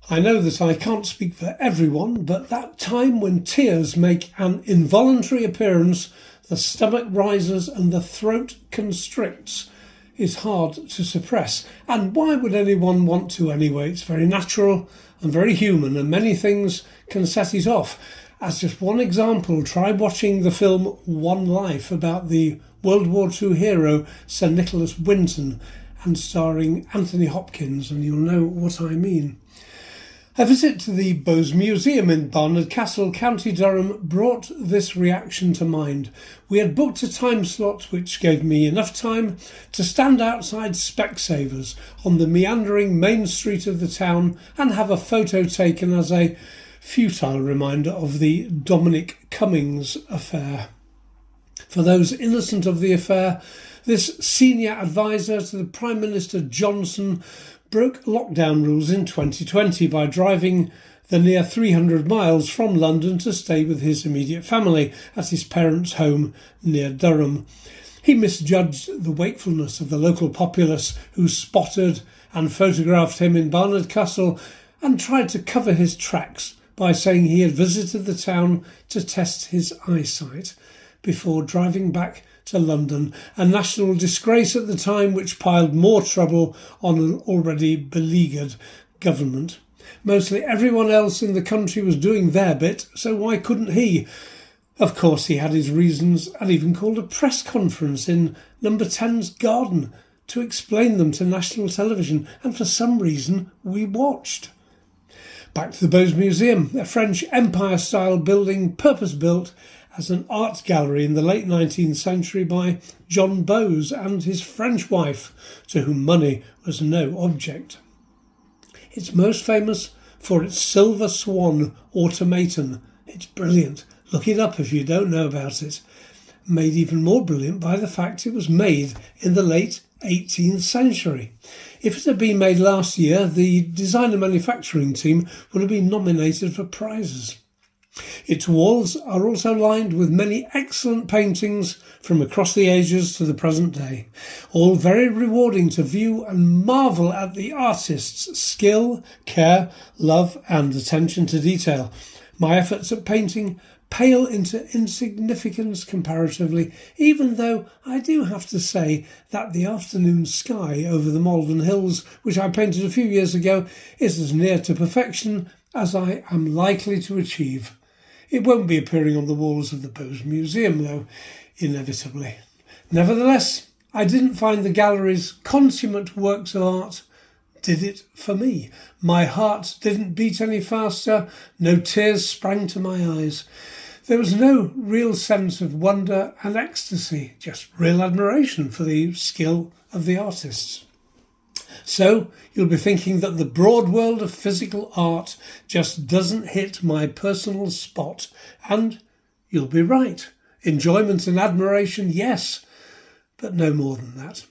I know that I can't speak for everyone, but that time when tears make an involuntary appearance, the stomach rises and the throat constricts is hard to suppress. And why would anyone want to anyway? It's very natural and very human, and many things can set it off. As just one example, try watching the film One Life about the World War II hero Sir Nicholas Winton and starring Anthony Hopkins, and you'll know what I mean. A visit to the Bowes Museum in Barnard Castle, County Durham, brought this reaction to mind. We had booked a time slot which gave me enough time to stand outside Specsavers on the meandering main street of the town and have a photo taken as a futile reminder of the Dominic Cummings affair. For those innocent of the affair, this senior advisor to the Prime Minister Johnson broke lockdown rules in 2020 by driving the near 300 miles from London to stay with his immediate family at his parents' home near Durham. He misjudged the wakefulness of the local populace who spotted and photographed him in Barnard Castle and tried to cover his tracks by saying he had visited the town to test his eyesight before driving back to London, a national disgrace at the time which piled more trouble on an already beleaguered government. Mostly everyone else in the country was doing their bit, so why couldn't he? Of course he had his reasons and even called a press conference in Number 10's garden to explain them to national television, and for some reason we watched. Back to the Bowes Museum, a French Empire-style building purpose-built as an art gallery in the late 19th century by John Bowes and his French wife, to whom money was no object. It's most famous for its silver swan automaton. It's brilliant. Look it up if you don't know about it. Made even more brilliant by the fact it was made in the late 18th century. If it had been made last year, the design and manufacturing team would have been nominated for prizes. Its walls are also lined with many excellent paintings from across the ages to the present day, all very rewarding to view and marvel at the artist's skill, care, love and attention to detail. My efforts at painting pale into insignificance comparatively, even though I do have to say that the afternoon sky over the Malvern Hills, which I painted a few years ago, is as near to perfection as I am likely to achieve. It won't be appearing on the walls of the Bowes Museum, though, inevitably. Nevertheless, I didn't find the gallery's consummate works of art did it for me. My heart didn't beat any faster, no tears sprang to my eyes. There was no real sense of wonder and ecstasy, just real admiration for the skill of the artists. So you'll be thinking that the broad world of physical art just doesn't hit my personal spot, and you'll be right. Enjoyment and admiration, yes, but no more than that.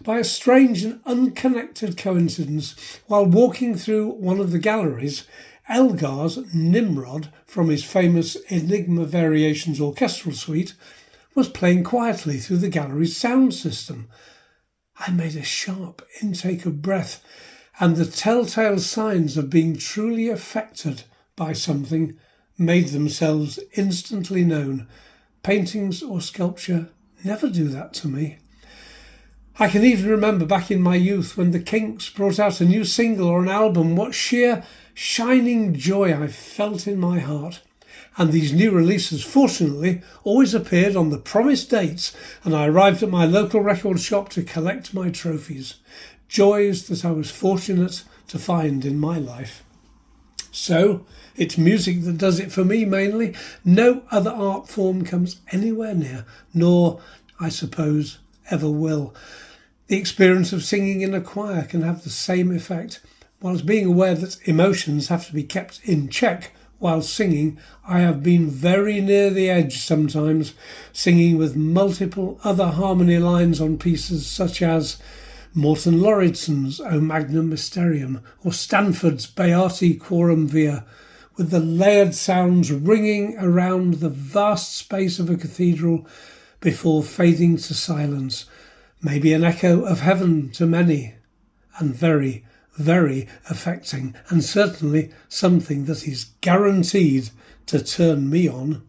By a strange and unconnected coincidence, while walking through one of the galleries, Elgar's Nimrod from his famous Enigma Variations orchestral suite was playing quietly through the gallery's sound system. I made a sharp intake of breath, and the telltale signs of being truly affected by something made themselves instantly known. Paintings or sculpture never do that to me. I can even remember back in my youth when the Kinks brought out a new single or an album, what sheer shining joy I felt in my heart. And these new releases, fortunately, always appeared on the promised dates, and I arrived at my local record shop to collect my trophies. Joys that I was fortunate to find in my life. So, it's music that does it for me mainly. No other art form comes anywhere near, nor, I suppose, ever will. The experience of singing in a choir can have the same effect. Whilst being aware that emotions have to be kept in check while singing, I have been very near the edge sometimes, singing with multiple other harmony lines on pieces such as Morton Lauridsen's O Magnum Mysterium or Stanford's Beati Quorum Via, with the layered sounds ringing around the vast space of a cathedral before fading to silence, maybe an echo of heaven to many, and very, very affecting, and certainly something that is guaranteed to turn me on.